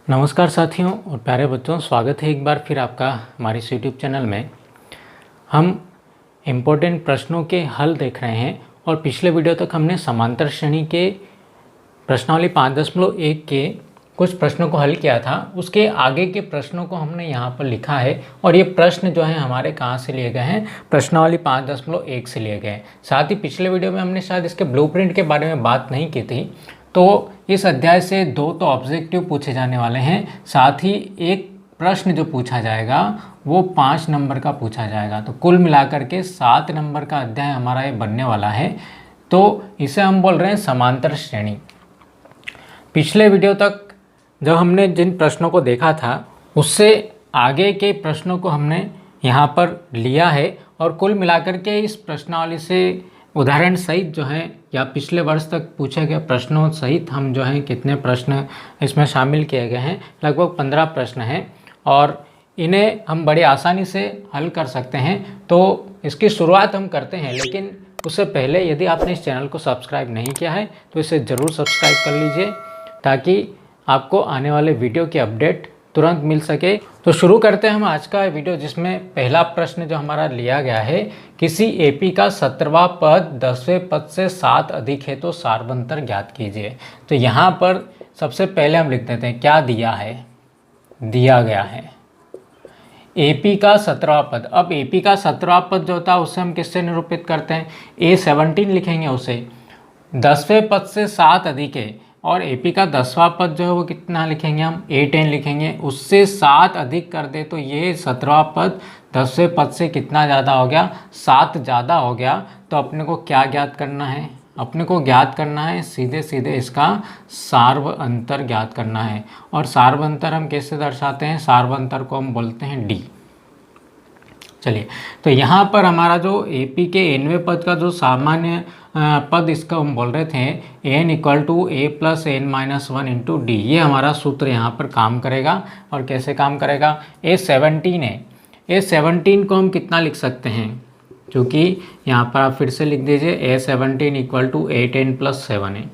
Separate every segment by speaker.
Speaker 1: नमस्कार साथियों और प्यारे बच्चों, स्वागत है एक बार फिर आपका हमारे इस यूट्यूब चैनल में। हम इम्पोर्टेंट प्रश्नों के हल देख रहे हैं और पिछले वीडियो तक हमने समांतर श्रेणी के प्रश्नावली 5.1 के कुछ प्रश्नों को हल किया था। उसके आगे के प्रश्नों को हमने यहाँ पर लिखा है और ये प्रश्न जो है हमारे कहाँ से लिए गए हैं, प्रश्नावली 5.1 से लिए गए हैं। साथ ही पिछले वीडियो में हमने शायद इसके ब्लूप्रिंट के बारे में बात नहीं की थी। तो इस अध्याय से 2 तो ऑब्जेक्टिव पूछे जाने वाले हैं, साथ ही एक प्रश्न जो पूछा जाएगा वो 5 नंबर का पूछा जाएगा। तो कुल मिलाकर के 7 नंबर का अध्याय हमारा ये बनने वाला है। तो इसे हम बोल रहे हैं समांतर श्रेणी। पिछले वीडियो तक जब हमने जिन प्रश्नों को देखा था उससे आगे के प्रश्नों को हमने यहाँ पर लिया है और कुल मिलाकर के इस प्रश्नावली से उदाहरण सहित जो है या पिछले वर्ष तक पूछे गए प्रश्नों सहित हम जो हैं कितने प्रश्न इसमें शामिल किए गए हैं, लगभग 15 प्रश्न हैं और इन्हें हम बड़ी आसानी से हल कर सकते हैं। तो इसकी शुरुआत हम करते हैं, लेकिन उससे पहले यदि आपने इस चैनल को सब्सक्राइब नहीं किया है तो इसे ज़रूर सब्सक्राइब कर लीजिए ताकि आपको आने वाले वीडियो की अपडेट तुरंत मिल सके। तो शुरू करते हैं हम आज का वीडियो, जिसमें पहला प्रश्न जो हमारा लिया गया है, किसी एपी का 17वां पद 10वें पद से 7 अधिक है तो सार्वंतर ज्ञात कीजिए। तो यहाँ पर सबसे पहले हम लिख देते हैं क्या दिया है। दिया गया है एपी का 17वां पद। अब एपी का 17वां पद जो होता है उसे हम किससे निरूपित करते हैं, A17 लिखेंगे उसे। 10वें पद से 7 अधिक है और एपी का 10वां पद जो है वो कितना लिखेंगे, हम A10 लिखेंगे। उससे 7 अधिक कर दे तो ये 17वां पद 10वें पद से कितना ज़्यादा हो गया, 7 ज़्यादा हो गया। तो अपने को क्या ज्ञात करना है, अपने को ज्ञात करना है सीधे सीधे इसका सार्वअंतर ज्ञात करना है। और सार्वअंतर हम कैसे दर्शाते हैं, सार्वअंतर को हम बोलते हैं डी। चलिए, तो यहाँ पर हमारा जो एपी के nवें पद का जो सामान्य पद इसका हम बोल रहे थे n = a + n - 1 × d। ये हमारा सूत्र यहाँ पर काम करेगा। और कैसे काम करेगा, A17 है। A17 को हम कितना लिख सकते हैं, क्योंकि यहाँ पर आप फिर से लिख दीजिए A17 = A10 + 7 है।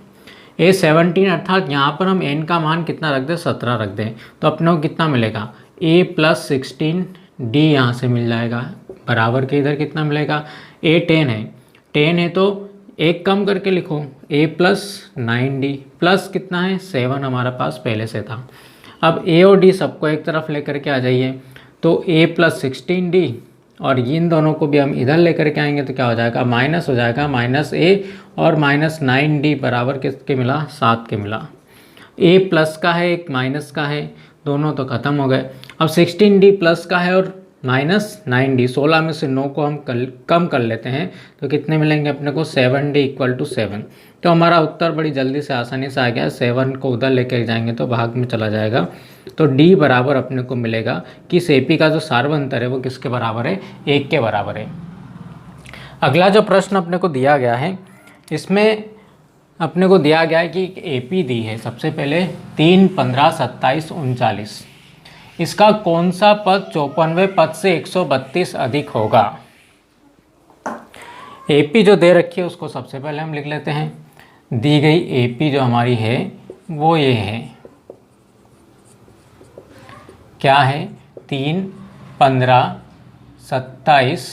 Speaker 1: A17 अर्थात यहाँ पर हम n का मान कितना रख दें, 17 रख दें। तो अपने को कितना मिलेगा, a + 16 d यहाँ से मिल जाएगा। बराबर के इधर कितना मिलेगा, A10 है। 10 है तो एक कम करके लिखो a + 9d प्लस कितना है, 7 हमारा पास पहले से था। अब a और d सबको एक तरफ लेकर के आ जाइए। तो a + 16d और इन दोनों को भी हम इधर लेकर के आएंगे तो क्या हो जाएगा, माइनस हो जाएगा। -a और -9d बराबर किसके मिला, 7 के मिला। a प्लस का है, एक माइनस का है, दोनों तो ख़त्म हो गए। अब 16d प्लस का है और -9d, 16 में से 9 को हम कम कर लेते हैं तो कितने मिलेंगे अपने को, 7d = 7। तो हमारा उत्तर बड़ी जल्दी से आसानी से आ गया। 7 को उधर लेकर जाएंगे तो भाग में चला जाएगा। तो d बराबर अपने को मिलेगा कि एपी का जो सार्वअंतर है वो किसके बराबर है, 1 के बराबर है। अगला जो प्रश्न अपने को दिया गया है, इसमें अपने को दिया गया है कि एपी दी है। सबसे पहले 3, 15, 27, 39, इसका कौन सा पद 54वें पद से 132 अधिक होगा। एपी जो दे रखी है उसको सबसे पहले हम लिख लेते हैं। दी गई एपी जो हमारी है वो ये है, क्या है, 3, 15, 27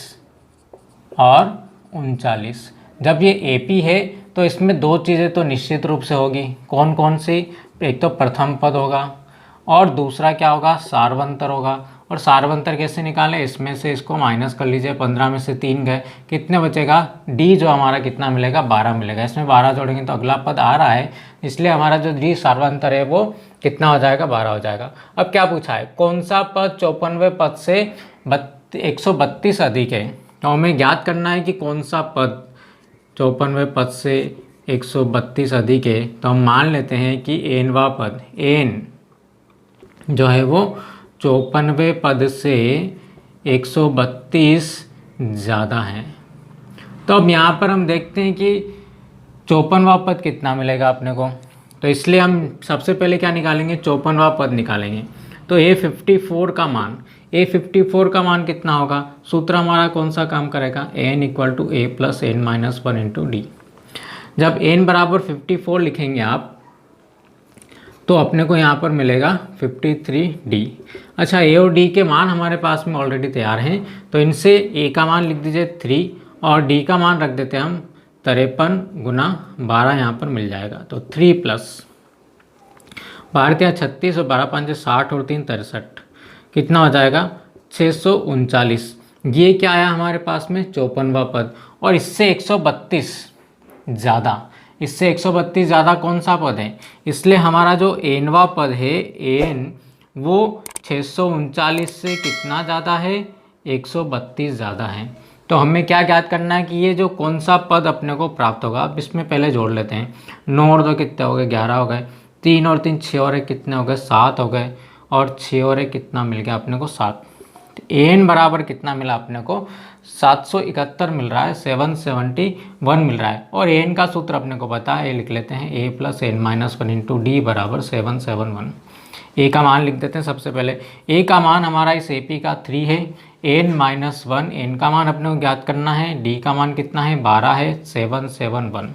Speaker 1: और 39। जब ये एपी है तो इसमें 2 चीज़ें तो निश्चित रूप से होगी। कौन कौन सी, एक तो प्रथम पद होगा और दूसरा क्या होगा, सार्वंतर होगा। और सार्वंतर कैसे निकालें, इसमें से इसको माइनस कर लीजिए। 15 में से 3 गए, कितने बचेगा, डी जो हमारा कितना मिलेगा, 12 मिलेगा। इसमें 12 जोड़ेंगे तो अगला पद आ रहा है, इसलिए हमारा जो डी सार्वंतर है वो कितना हो जाएगा, 12 हो जाएगा। अब क्या पूछा है, कौन सा पद 54वें पद से 132 अधिक है। तो हमें ज्ञात करना है कि कौन सा पद 54वें पद से 132 अधिक है। तो हम मान लेते हैं कि nवां पद, n जो है वो 54वें पद से 132 ज़्यादा है। तो अब यहाँ पर हम देखते हैं कि 54वां पद कितना मिलेगा अपने को। तो इसलिए हम सबसे पहले क्या निकालेंगे, 54वां पद निकालेंगे। तो A54 का मान, A54 का मान कितना होगा, सूत्र हमारा कौन सा काम करेगा, n = a + n - 1 × d। जब n बराबर 54 लिखेंगे आप तो अपने को यहाँ पर मिलेगा 53D। अच्छा, ए और डी के मान हमारे पास में ऑलरेडी तैयार हैं, तो इनसे ए का मान लिख दीजिए 3 और डी का मान रख देते हैं हम 53 गुना 12 यहाँ पर मिल जाएगा। तो 3 प्लस 12 36 और 12 5 60 और 3 63, कितना हो जाएगा 639। ये क्या आया हमारे पास में 54वां पद। और इससे 132 ज़्यादा, इससे 132 ज़्यादा कौन सा पद है, इसलिए हमारा जो एनवा पद है एन, वो 639 से कितना ज़्यादा है 132 ज़्यादा है। तो हमें क्या ज्ञात करना है कि ये जो कौन सा पद अपने को प्राप्त होगा। अब इसमें पहले जोड़ लेते हैं। 9 और 2 कितने हो गए 11 हो गए, 3 और 3 6 और 1 कितने हो गए 7 हो गए, और 6 और 1 कितना मिल गया अपने को 7। एन बराबर कितना मिला अपने को 771 मिल रहा है, 771 मिल रहा है। और एन का सूत्र अपने को पता है, लिख लेते हैं a plus N minus 1 into D बराबर 771। ए का मान लिख देते हैं सबसे पहले। ए का मान हमारा इस ए पी का 3 है, एन माइनस 1 एन का मान अपने को ज्ञात करना है, डी का मान कितना है 12 है 771।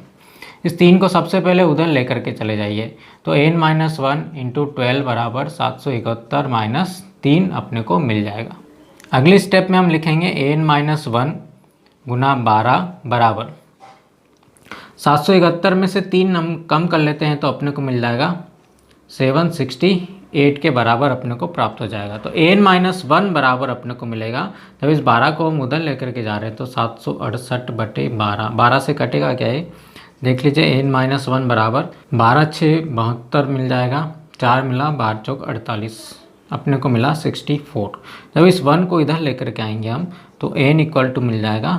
Speaker 1: इस 3 को सबसे पहले उधर लेकर के चले जाइए, तो एन माइनस 1 इंटू 12 बराबर 771 माइनस 3 अपने को मिल जाएगा। अगली स्टेप में हम लिखेंगे एन माइनस 1 गुना 12 बराबर 771 में से 3 हम कम कर लेते हैं तो अपने को मिल जाएगा 768 के बराबर अपने को प्राप्त हो जाएगा। तो एन माइनस 1 बराबर अपने को मिलेगा। जब इस 12 को हम उधर लेकर के जा रहे हैं तो 768 बटे 12, 12 से कटेगा क्या है देख लीजिए। एन माइनस 1 बराबर 12 6 72 मिल जाएगा, 4 मिला 12 चौक 48, अपने को मिला 64। जब इस 1 को इधर लेकर के आएंगे हम तो n इक्वल टू मिल जाएगा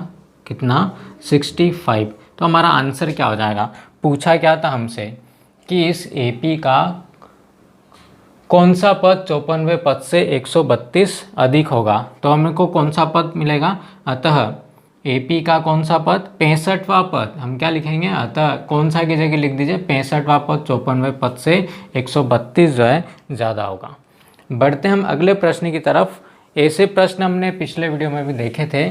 Speaker 1: कितना 65। तो हमारा आंसर क्या हो जाएगा। पूछा क्या था हमसे कि इस AP का कौन सा पद 54वें पद से 132 अधिक होगा, तो हमको कौन सा पद मिलेगा। अतः AP का कौन सा पद 65वां पद, हम क्या लिखेंगे अतः कौन सा की जगह लिख दीजिए 65वां पद 54वें पद से 132 जो है ज़्यादा होगा। बढ़ते हम अगले प्रश्न की तरफ। ऐसे प्रश्न हमने पिछले वीडियो में भी देखे थे।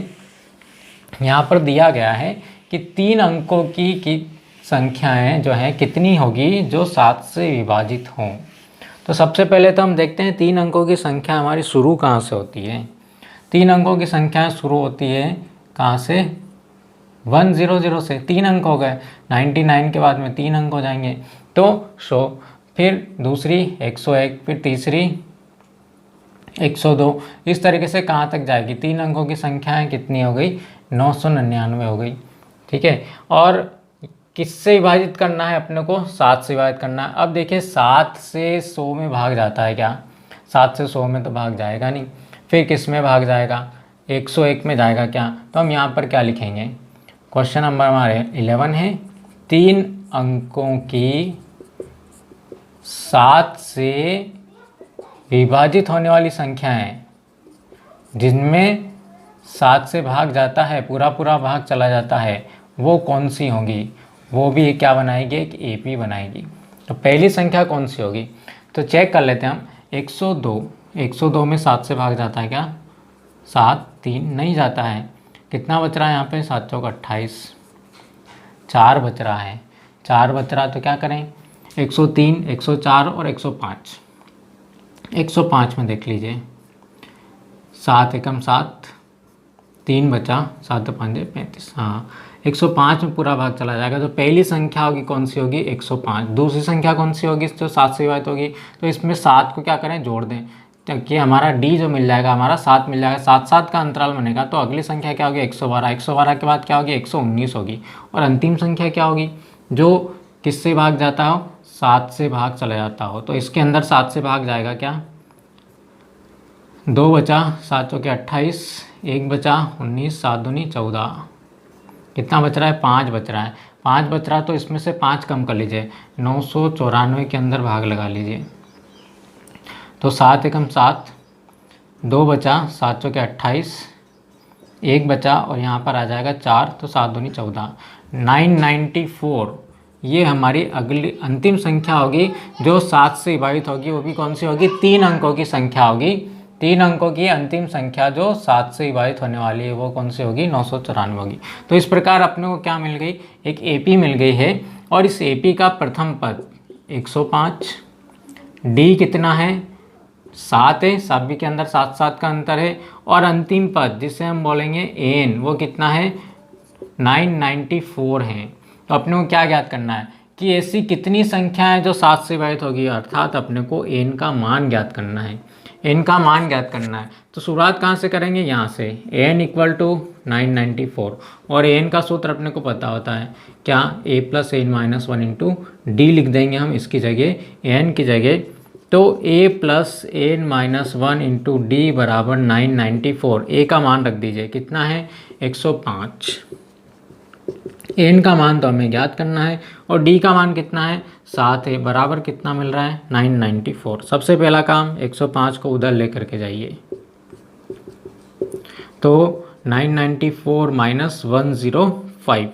Speaker 1: यहाँ पर दिया गया है कि 3 अंकों की संख्याएं जो है कितनी होगी जो 7 से विभाजित हों। तो सबसे पहले तो हम देखते हैं 3 अंकों की संख्या हमारी शुरू कहाँ से होती है। 3 अंकों की संख्या शुरू होती है कहाँ से 100 से। 3 अंक हो गए, 99 के बाद में 3 अंक हो जाएंगे तो 100, फिर दूसरी 101, फिर तीसरी 102, इस तरीके से कहाँ तक जाएगी। 3 अंकों की संख्याएं कितनी हो गई 999 हो गई। ठीक है, और किससे विभाजित करना है अपने को 7 से विभाजित करना है। अब देखिए 7 से 100 में भाग जाता है क्या, 7 से 100 में तो भाग जाएगा नहीं। फिर किस में भाग जाएगा 101 में जाएगा क्या। तो हम यहाँ पर क्या लिखेंगे, क्वेश्चन नंबर हमारे 11 है 3 अंकों की 7 से विभाजित होने वाली संख्याएं जिनमें 7 से भाग जाता है, पूरा भाग चला जाता है, वो कौन सी होंगी। वो भी क्या बनाएगी एक AP बनाएगी। तो पहली संख्या कौन सी होगी तो चेक कर लेते हैं हम। 102 में 7 से भाग जाता है क्या 7, 3 नहीं जाता है। कितना बच रहा है यहाँ पे 7 चौक 28, 4 बच रहा है। 4 बच रहा तो क्या करें 103, 104 और 105। 105 में देख लीजिए 7 एकम 7, 3 बचा, 7 5 35। हाँ 105 में पूरा भाग चला जाएगा। तो पहली संख्या होगी कौन सी होगी 105। दूसरी संख्या कौन सी होगी जो 7 से विभाजित होगी। तो इसमें 7 को क्या करें जोड़ दें, ताकि हमारा D जो मिल जाएगा हमारा 7 मिल जाएगा। 7 का अंतराल बनेगा तो अगली संख्या क्या होगी 112। 112 के बाद क्या होगी 119 होगी। और अंतिम संख्या क्या होगी जो किससे भाग जाता हो 7 से भाग चला जाता हो। तो इसके अंदर 7 से भाग जाएगा क्या 2 बचा, 7 चौके 28, 1 बचा 19, 7 दूनी 14, कितना बच रहा है 5 बच रहा है। 5 बच रहा है तो इसमें से 5 कम कर लीजिए, 994 के अंदर भाग लगा लीजिए। तो 7 एकम 7, 2 बचा, 7 चौके 28, 1 बचा और यहाँ पर आ जाएगा 4, तो 7 दूनी 14, 994। ये हमारी अगली अंतिम संख्या होगी जो 7 से विभाजित होगी। वो भी कौन सी होगी 3 अंकों की संख्या होगी। 3 अंकों की अंतिम संख्या जो 7 से विभाजित होने वाली है वो कौन सी होगी 994 होगी। तो इस प्रकार अपने को क्या मिल गई एक AP मिल गई है। और इस AP का प्रथम पद 105, डी कितना है 7 है, सभी के अंदर 7 7 का अंतर है। और अंतिम पद जिसे हम बोलेंगे एन वो कितना है 994 है। तो अपने को क्या ज्ञात करना है कि ऐसी कितनी संख्या है जो 7 से विभाजित होगी, अर्थात अपने को एन का मान ज्ञात करना है, एन का मान ज्ञात करना है। तो शुरुआत कहाँ से करेंगे, यहाँ से एन इक्वल टू 994 और एन का सूत्र अपने को पता होता है क्या, A plus N minus 1 into D लिख देंगे हम इसकी जगह, एन की जगह। तो a plus N minus 1 into D बराबर 994, ए का मान रख दीजिए कितना है 105, एन का मान तो हमें ज्ञात करना है और डी का मान कितना है 7 है, बराबर कितना मिल रहा है 994। सबसे पहला काम 105 को उधर लेकर के जाइए, तो 994 माइनस 105,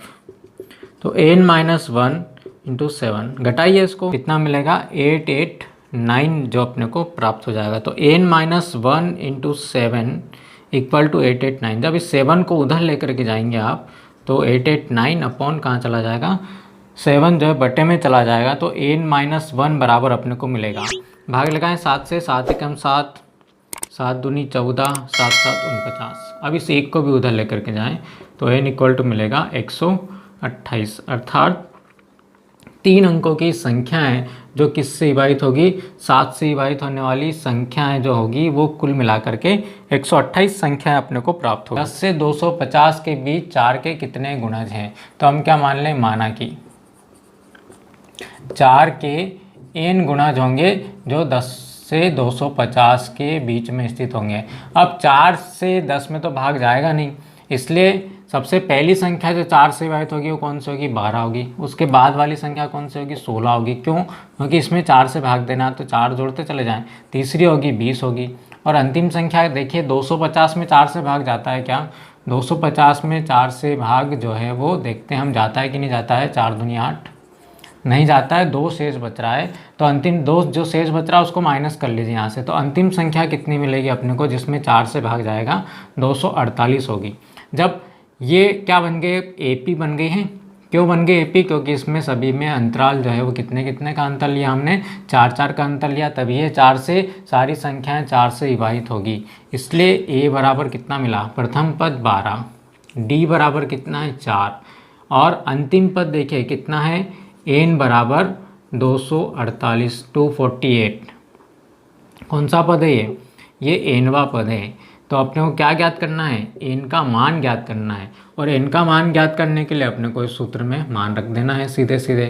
Speaker 1: तो एन माइनस 1 इंटू 7 घटाइए इसको, कितना मिलेगा 889 जो अपने को प्राप्त हो जाएगा। तो n minus 1 into 7 equal to 889। जब इस 7 को उधर लेकर के जाएंगे आप तो 889 अपॉन कहाँ चला जाएगा, 7 जो है बटे में चला जाएगा, तो एन माइनस 1 बराबर अपने को मिलेगा। भाग लगाएं 7 से, 7 एकम 7, 7 दूनी 14, 7 7 49। अब इस एक को भी उधर लेकर के जाएं तो एन इक्वल टू मिलेगा 128, अर्थात 3 अंकों की संख्या है जो किससे विभाजित होगी, 7 से विभाजित होने वाली संख्याएं जो होगी वो कुल मिलाकर के 128 संख्याएं अपने को प्राप्त होगी। 10 से 250 के बीच 4 के कितने गुणज हैं, तो हम क्या मान लें, माना कि 4 के n गुणज होंगे जो 10 से 250 के बीच में स्थित होंगे। अब 4 से 10 में तो भाग जाएगा नहीं, इसलिए सबसे पहली संख्या जो 4 से विभाजित होगी वो कौन सी होगी, 12 होगी। उसके बाद वाली संख्या कौन सी होगी, 16 होगी। क्यों, क्योंकि इसमें 4 से भाग देना, तो 4 जोड़ते चले जाएं। तीसरी होगी 20 होगी। और अंतिम संख्या देखिए 250 में 4 से भाग जाता है क्या, 250 में 4 से भाग जो है वो देखते हैं हम जाता है कि नहीं जाता है, 4 दूनी 8 नहीं जाता है, 2 शेष बच रहा है। तो अंतिम 2 जो शेष बच रहा है उसको माइनस कर लीजिए यहाँ से, तो अंतिम संख्या कितनी मिलेगी अपने को जिसमें 4 से भाग जाएगा, 248 होगी। जब ये क्या बन गए, एपी बन गए हैं। क्यों बन गए एपी, क्योंकि इसमें सभी में अंतराल जो है वो कितने कितने का अंतर लिया हमने, 4 4 का अंतर लिया, तभी ये 4 से सारी संख्याएं 4 से विभाजित होगी। इसलिए ए बराबर कितना मिला, प्रथम पद 12, डी बराबर कितना है 4 और अंतिम पद देखिए कितना है, एन बराबर 248, 248। कौन सा पद है ये एनवा पद है। तो अपने को क्या ज्ञात करना है, एन का मान ज्ञात करना है। और एन का मान ज्ञात करने के लिए अपने को इस सूत्र में मान रख देना है सीधे सीधे।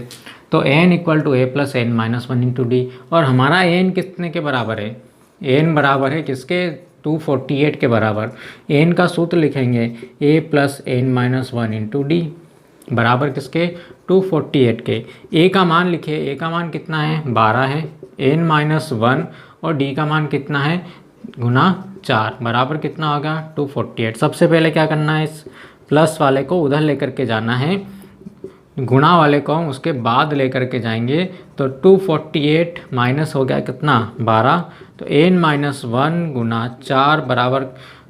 Speaker 1: तो n equal to a plus N minus 1 into d. और हमारा एन कितने के बराबर है, एन बराबर है किसके, 248 के बराबर। एन का सूत्र लिखेंगे A plus N minus 1 into D बराबर किसके, 248 के। ए का मान लिखिए, ए का मान कितना है 12 है, एन माइनस 1 और डी का मान कितना है गुना 4 बराबर कितना होगा 248। सबसे पहले क्या करना है, इस प्लस वाले को उधर लेकर के जाना है, गुणा वाले को हम उसके बाद लेकर के जाएंगे। तो 248 माइनस हो गया कितना 12, तो एन माइनस 1 गुना 4 बराबर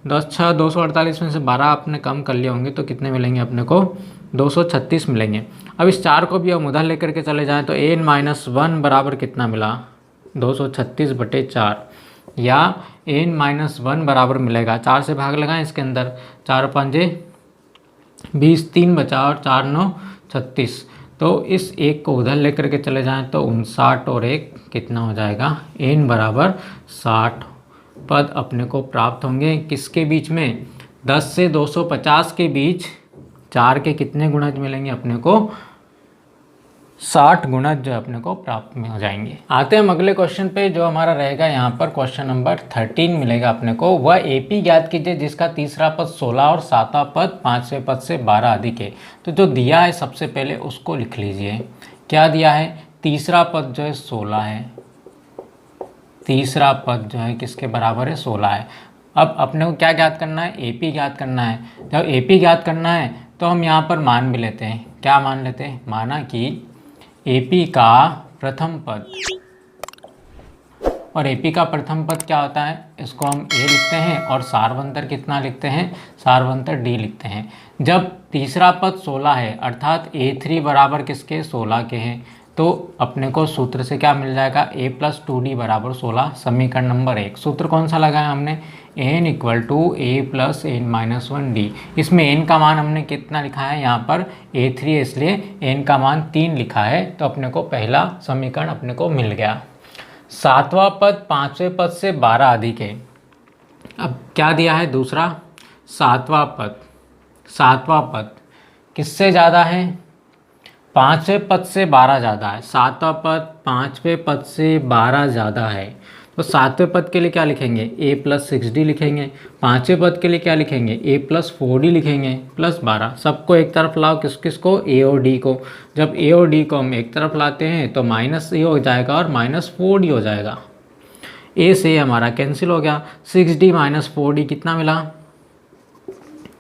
Speaker 1: 10 6 248 में से 12 आपने कम कर लिए होंगे तो कितने मिलेंगे अपने को, 236 मिलेंगे। अब इस 4 को भी हम उधर लेकर के चले जाएँ तो एन माइनस 1 बराबर कितना मिला, 236 बटे 4, या एन माइनस 1 बराबर मिलेगा, 4 से भाग लगाएं इसके अंदर, 4 पंजे 20, 3 बचा और 4 9 36। तो इस एक को उधर लेकर के चले जाएं तो 59 और 1 कितना हो जाएगा, एन बराबर 60 पद अपने को प्राप्त होंगे। किसके बीच में, 10 से 250 के बीच 4 के कितने गुणज मिलेंगे अपने को, 60 गुणज जो अपने को प्राप्त में हो जाएंगे। आते हैं हम अगले क्वेश्चन पे जो हमारा रहेगा यहाँ पर क्वेश्चन नंबर 13 मिलेगा अपने को। वह एपी ज्ञात कीजिए जिसका तीसरा पद 16 और सातवां पद 5वें पद से 12 अधिक है। तो जो दिया है सबसे पहले उसको लिख लीजिए। क्या दिया है, तीसरा पद जो है 16 है, तीसरा पद जो है किसके बराबर है 16 है। अब अपने को क्या ज्ञात करना है, एपी ज्ञात करना है। जब एपी ज्ञात करना है तो हम यहाँ पर मान भी लेते हैं। क्या मान लेते हैं, माना कि एपी का प्रथम पद, और एपी का प्रथम पद क्या होता है, इसको हम ए लिखते हैं और सारवंतर कितना लिखते हैं, सारवंतर डी लिखते हैं। जब तीसरा पद 16 है अर्थात A3 बराबर किसके 16 के हैं, तो अपने को सूत्र से क्या मिल जाएगा, a प्लस 2d बराबर 16। समीकरण नंबर 1। सूत्र कौन सा लगाया हमने, n equal to a plus n minus 1d। इसमें n का मान हमने कितना लिखा है, यहाँ पर a3 है, इसलिए n का मान 3 लिखा है। तो अपने को पहला समीकरण अपने को मिल गया। सातवां पद पाँचवें पद से 12 अधिक है। अब क्या दिया है, दूसरा सातवां पद किससे ज़्यादा है, पाँचवें पद से 12 ज़्यादा है। सातवां पद पाँचवें पद से 12 ज़्यादा है। तो सातवें पद के लिए क्या लिखेंगे, a प्लस 6d लिखेंगे। पाँचवें पद के लिए क्या लिखेंगे, a प्लस 4d लिखेंगे प्लस 12। सबको एक तरफ लाओ, किस किस को, a और d को। जब a और d को हम एक तरफ लाते हैं तो माइनस a हो जाएगा और माइनस 4d हो जाएगा। a से हमारा कैंसिल हो गया। 6d माइनस 4d कितना मिला,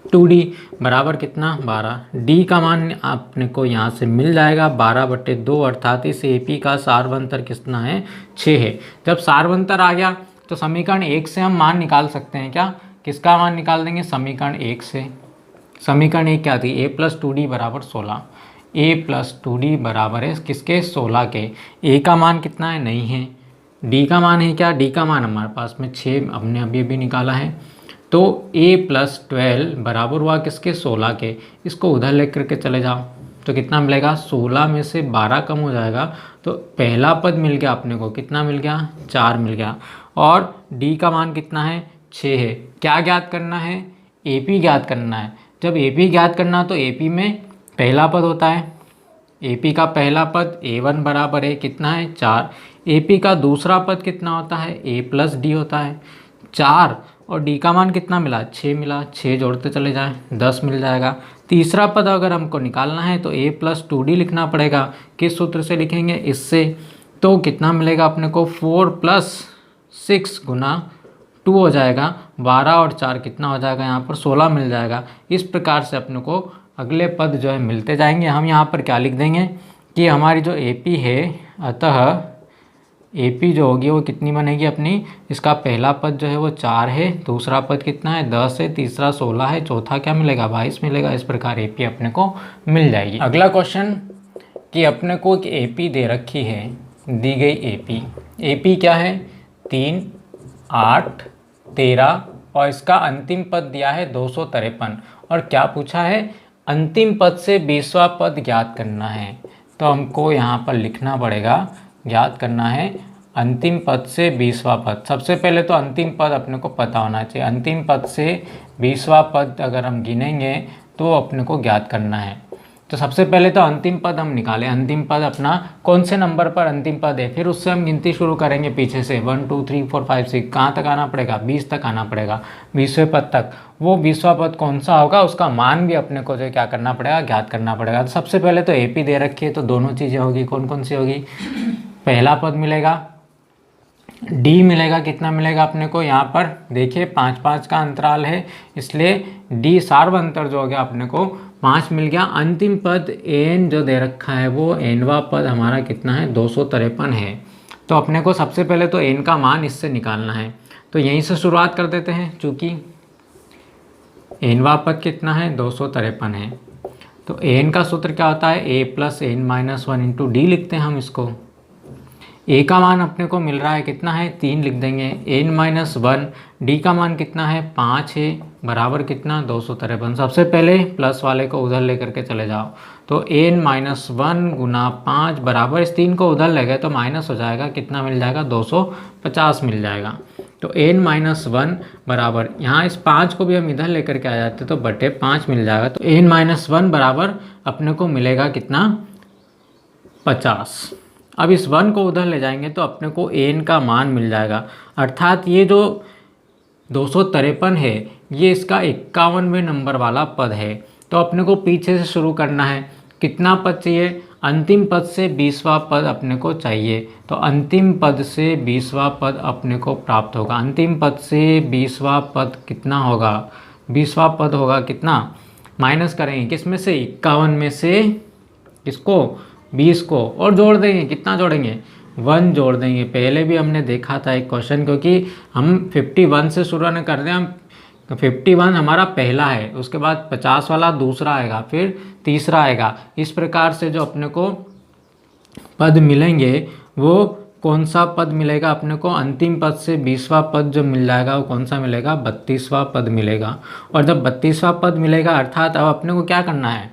Speaker 1: 2d बराबर कितना, 12। d का मान आपने को यहाँ से मिल जाएगा 12/2, अर्थात इस AP का सारवंतर कितना है, 6 है। जब सारवंतर आ गया तो समीकरण 1 से हम मान निकाल सकते हैं। क्या, किसका मान निकाल देंगे, समीकरण 1 से। समीकरण 1 क्या थी, a प्लस 2d बराबर 16। a प्लस 2d बराबर है किसके, 16 के। a का मान कितना है, नहीं है। d का मान है क्या, d का मान हमारे पास में 6 हमने अभी भी निकाला है। तो a प्लस 12 बराबर हुआ किसके, 16 के। इसको उधर ले करके चले जाओ तो कितना मिलेगा, 16 में से 12 कम हो जाएगा। तो पहला पद मिल गया अपने को, कितना मिल गया, 4 मिल गया। और d का मान कितना है, 6 है। क्या ज्ञात करना है, AP ज्ञात करना है। जब AP ज्ञात करना तो AP में पहला पद होता है। AP का पहला पद a1 बराबर है कितना है, 4। AP का दूसरा पद कितना होता है, a प्लस d होता है, 4। और d का मान कितना मिला, 6 मिला। 6 जोड़ते चले जाएं, 10 मिल जाएगा। तीसरा पद अगर हमको निकालना है तो a प्लस 2d लिखना पड़ेगा। किस सूत्र से लिखेंगे, इससे। तो कितना मिलेगा अपने को, 4 प्लस 6 गुना 2 हो जाएगा। 12 और 4 कितना हो जाएगा, यहाँ पर 16 मिल जाएगा। इस प्रकार से अपने को अगले पद जो है मिलते जाएंगे। हम यहाँ पर क्या लिख देंगे कि हमारी जो AP है, अतः AP जो होगी वो कितनी बनेगी अपनी, इसका पहला पद जो है वो 4 है, दूसरा पद कितना है, 10 है, तीसरा 16 है, चौथा क्या मिलेगा, 22 मिलेगा। इस प्रकार AP अपने को मिल जाएगी। अगला क्वेश्चन कि अपने को एक AP दे रखी है, दी गई AP क्या है, 3, 8, 13 और इसका अंतिम पद दिया है 253। और क्या पूछा है, अंतिम पद से 20वां पद ज्ञात करना है। तो हमको यहाँ पर लिखना पड़ेगा, ज्ञात करना है अंतिम पद से 20वां पद। सबसे पहले तो अंतिम पद अपने को पता होना चाहिए। अंतिम पद से 20वां पद अगर हम गिनेंगे तो अपने को ज्ञात करना है। तो सबसे पहले तो अंतिम पद हम निकालें। अंतिम पद अपना कौन से नंबर पर अंतिम पद है, फिर उससे हम गिनती शुरू करेंगे पीछे से, 1 2 3 4 5 6। कहाँ तक आना पड़ेगा, 20 तक आना पड़ेगा, 20वें पद तक। वो 20वां पद कौन सा होगा, उसका मान भी अपने को जो क्या करना पड़ेगा, ज्ञात करना पड़ेगा। तो सबसे पहले तो AP दे रखी है, तो दोनों चीज़ें होगी। कौन कौन सी होगी, पहला पद मिलेगा, D मिलेगा। कितना मिलेगा अपने को, यहाँ पर देखिए 5-5 का अंतराल है, इसलिए D सार्वंतर जो हो गया अपने को 5 मिल गया। अंतिम पद N जो दे रखा है वो Nवां पद हमारा कितना है, 253 है। तो अपने को सबसे पहले तो N का मान इससे निकालना है। तो यहीं से शुरुआत कर देते हैं, चूँकि Nवां पद कितना है, 253 है। तो N का सूत्र क्या होता है, a plus n minus 1 into D लिखते हैं हम इसको। a का मान अपने को मिल रहा है कितना है, 3 लिख देंगे। n माइनस 1, d का मान कितना है, 5 है, बराबर कितना, 253। सबसे पहले प्लस वाले को उधर लेकर के चले जाओ। तो n माइनस 1 गुना 5 बराबर, इस 3 को उधर ले गए तो माइनस हो जाएगा, कितना मिल जाएगा, 250 मिल जाएगा। तो n माइनस 1 बराबर, यहाँ इस 5 को भी हम इधर लेकर के आ जाते तो बटे 5 मिल जाएगा। तो n माइनस 1 बराबर अपने को मिलेगा कितना, 50। अब इस 1 को उधर ले जाएंगे तो अपने को n का मान मिल जाएगा, अर्थात ये जो 253 है ये इसका 51वें नंबर वाला पद है। तो अपने को पीछे से शुरू करना है। कितना पद चाहिए, अंतिम पद से 20वां पद अपने को चाहिए। तो अंतिम पद से 20वां पद अपने को प्राप्त होगा। अंतिम पद से 20वां पद कितना होगा, 20वां पद होगा कितना, माइनस करेंगे किस में से, 51 में से किसको, 20 को, और जोड़ देंगे। कितना जोड़ेंगे, 1 जोड़ देंगे। पहले भी हमने देखा था एक क्वेश्चन, क्योंकि हम 51 से शुरू न कर रहे हैं हम, 51 हमारा पहला है, उसके बाद 50 वाला दूसरा आएगा, फिर तीसरा आएगा। इस प्रकार से जो अपने को पद मिलेंगे वो कौन सा पद मिलेगा अपने को, अंतिम पद से 20वां पद जो मिल जाएगा वो कौन सा मिलेगा, 32वां पद मिलेगा। और जब 32वां पद मिलेगा अर्थात अब अपने को क्या करना है,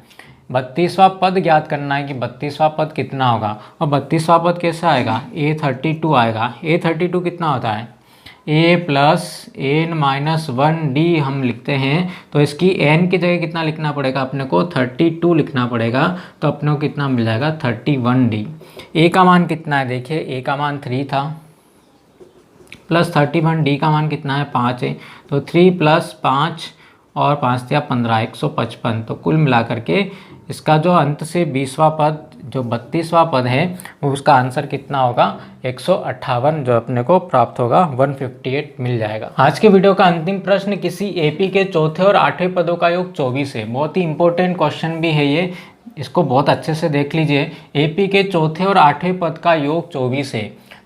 Speaker 1: 32वां पद ज्ञात करना है कि 32वां पद कितना होगा। और 32वां पद कैसे आएगा, A32 आएगा। A32 कितना होता है, a plus N minus 1d हम लिखते हैं, तो इसकी n की जगह कितना लिखना पड़ेगा अपने को, 32 लिखना पड़ेगा। तो अपने को कितना मिल जाएगा, 31d। a का मान कितना है, देखिए a का मान 3 था, प्लस 31, d का मान कितना है 5 है, तो 3 प्लस 5 और 5 या 15, 155। तो कुल मिलाकर के इसका जो अंत से 20वां पद जो 32वां पद है वो उसका आंसर कितना होगा, 158 जो अपने को प्राप्त होगा, 158 मिल जाएगा। आज के वीडियो का अंतिम प्रश्न किसी एपी के चौथे और आठवें पदों का योग 24 है। बहुत ही इंपॉर्टेंट क्वेश्चन भी है ये, इसको बहुत अच्छे से देख लीजिए। एपी के चौथे और आठवें पद का योग 24 है,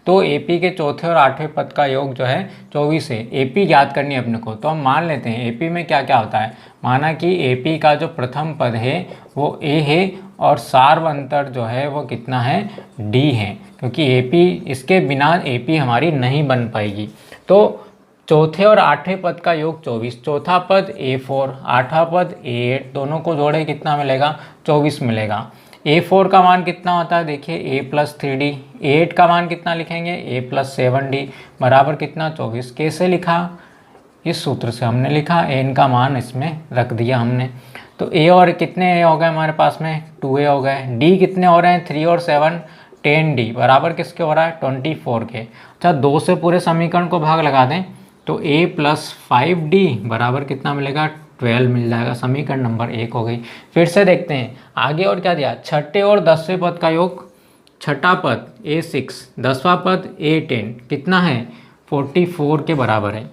Speaker 1: तो एपी के चौथे और आठवें पद का योग जो है 24 है। एपी याद करनी है अपने को, तो हम मान लेते हैं एपी में क्या क्या होता है। माना कि एपी का जो प्रथम पद है वो ए है और सार्वंतर जो है वो कितना है, डी है, क्योंकि एपी इसके बिना एपी हमारी नहीं बन पाएगी। तो चौथे और आठवें पद का योग 24, चौथा पद A4, आठवां पद A8, दोनों को जोड़े कितना मिलेगा, 24 मिलेगा। A4 का मान कितना होता है, देखिए A प्लस 3D। A8 का मान कितना लिखेंगे, A प्लस 7D बराबर कितना, 24। कैसे लिखा, इस सूत्र से हमने लिखा, n का मान इसमें रख दिया हमने। तो A और कितने A हो गए हमारे पास में, 2A हो गए। D कितने हो रहे हैं, 3 और 7 10D बराबर किसके हो रहा है, 24 के। अच्छा 2 से पूरे समीकरण को भाग लगा दें तो A प्लस 5D बराबर कितना मिलेगा, 12 मिल जाएगा। समीकरण नंबर 1 हो गई। फिर से देखते हैं आगे और क्या दिया, छठे और 10वें पद का योग, छठा पद A6, 10वां पद A10 कितना है, 44 के बराबर है।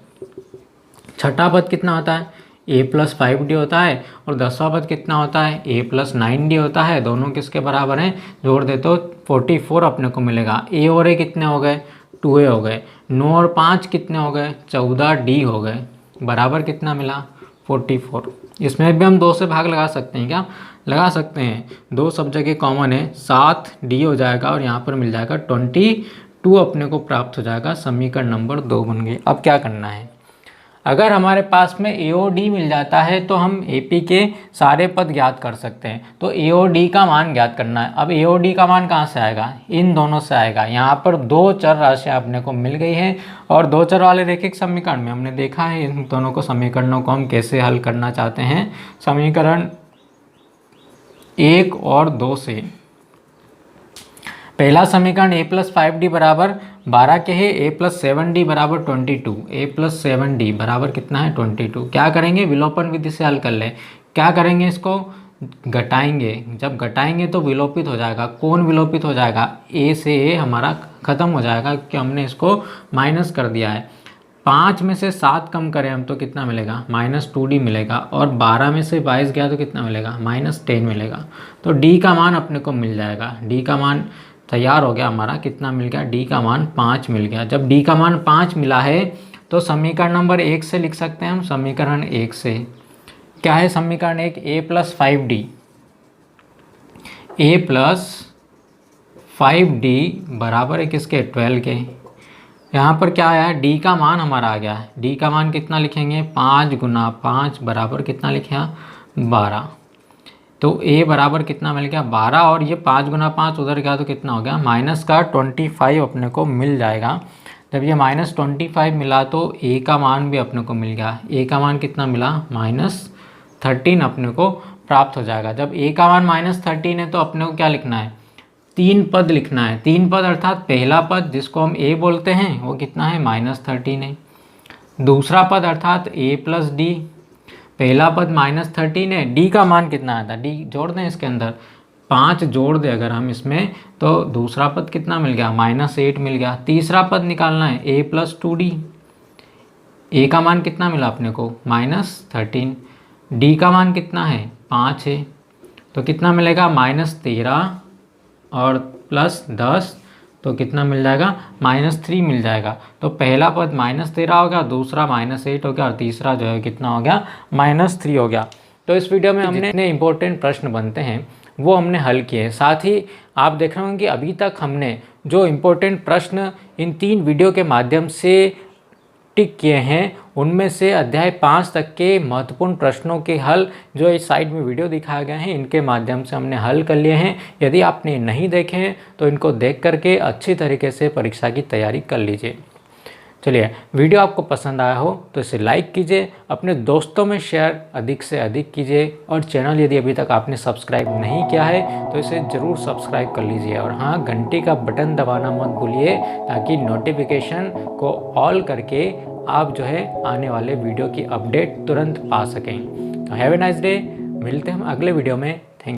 Speaker 1: छठा पद कितना होता है, A प्लस 5D होता है, और 10वां पद कितना होता है, A प्लस 9D होता है। दोनों किसके बराबर हैं, जोड़ दे तो 44 अपने को मिलेगा। A और A कितने हो गए, 2A हो गए। 9 और 5 कितने हो गए, 14D हो गए, बराबर कितना मिला, 44। इसमें भी हम 2 से भाग लगा सकते हैं, क्या लगा सकते हैं, 2 सब जगह कॉमन है, 7D हो जाएगा और यहाँ पर मिल जाएगा 22 अपने को प्राप्त हो जाएगा। समीकरण नंबर 2 बन गई। अब क्या करना है, अगर हमारे पास में ए और डी मिल जाता है तो हम एपी के सारे पद ज्ञात कर सकते हैं। तो ए और डी का मान ज्ञात करना है। अब ए और डी का मान कहाँ से आएगा, इन दोनों से आएगा। यहाँ पर 2 चर राशियाँ अपने को मिल गई हैं और 2 चर वाले रैखिक समीकरण में हमने देखा है इन दोनों को समीकरणों को हम कैसे हल करना चाहते हैं। समीकरण 1 और 2 से पहला समीकरण a प्लस 5d बराबर 12 के है, a प्लस 7d बराबर 22, a प्लस 7d बराबर कितना है 22। क्या करेंगे, विलोपन विधि से हल कर ले। क्या करेंगे, इसको घटाएंगे। जब घटाएंगे तो विलोपित हो जाएगा। कौन विलोपित हो जाएगा, a से a हमारा खत्म हो जाएगा क्योंकि हमने इसको माइनस कर दिया है। 5 में से 7 कम करें हम तो कितना मिलेगा, -2d मिलेगा। और 12 में से 22 गया तो कितना मिलेगा, -10 मिलेगा। तो d का मान अपने को मिल जाएगा। d का मान तैयार हो गया हमारा, कितना मिल गया, d का मान 5 मिल गया। जब d का मान 5 मिला है तो समीकरण नंबर 1 से लिख सकते हैं हम। समीकरण 1 से क्या है, समीकरण 1 a plus 5d, a plus 5d बराबर है किसके, 12 के। यहाँ पर क्या आया है, d का मान हमारा आ गया है। d का मान कितना लिखेंगे, 5 गुना 5 बराबर कितना लिखे, 12। तो a बराबर कितना मिल गया, 12, और ये 5 गुना 5 उधर गया तो कितना हो गया, माइनस का 25 अपने को मिल जाएगा। जब ये -25 मिला तो a का मान भी अपने को मिल गया। a का मान कितना मिला, -13 अपने को प्राप्त हो जाएगा। जब a का मान -13 है तो अपने को क्या लिखना है, 3 पद लिखना है। 3 पद अर्थात पहला पद जिसको हम a बोलते हैं वो कितना है, -13 है। दूसरा पद अर्थात a प्लस डी, पहला पद -13 है। d का मान कितना आता है, d जोड़ दें इसके अंदर, 5 जोड़ दें अगर हम इसमें तो दूसरा पद कितना मिल गया, -8 मिल गया। तीसरा पद निकालना है a प्लस 2d, a का मान कितना मिला अपने को, -13, d का मान कितना है, 5 है, तो कितना मिलेगा, -13 और +10 तो कितना मिल जाएगा, -3 मिल जाएगा। तो पहला पद -13 हो गया, दूसरा -8 हो गया और तीसरा जो है कितना हो गया, -3 हो गया। तो इस वीडियो में हमने इतने इंपॉर्टेंट प्रश्न बनते हैं वो हमने हल किए हैं। साथ ही आप देख रहे होंगे कि अभी तक हमने जो इम्पोर्टेंट प्रश्न इन 3 वीडियो के माध्यम से टिक किए हैं उनमें से अध्याय 5 तक के महत्वपूर्ण प्रश्नों के हल जो इस साइड में वीडियो दिखाए गए हैं इनके माध्यम से हमने हल कर लिए हैं। यदि आपने नहीं देखे हैं तो इनको देख करके अच्छी तरीके से परीक्षा की तैयारी कर लीजिए। चलिए, वीडियो आपको पसंद आया हो तो इसे लाइक कीजिए, अपने दोस्तों में शेयर अधिक से अधिक कीजिए और चैनल यदि अभी तक आपने सब्सक्राइब नहीं किया है तो इसे ज़रूर सब्सक्राइब कर लीजिए। और हाँ, घंटी का बटन दबाना मत भूलिए ताकि नोटिफिकेशन को ऑल करके आप जो है आने वाले वीडियो की अपडेट तुरंत पा सकें। तो हैव ए नाइस डे, मिलते हैं हम अगले वीडियो में।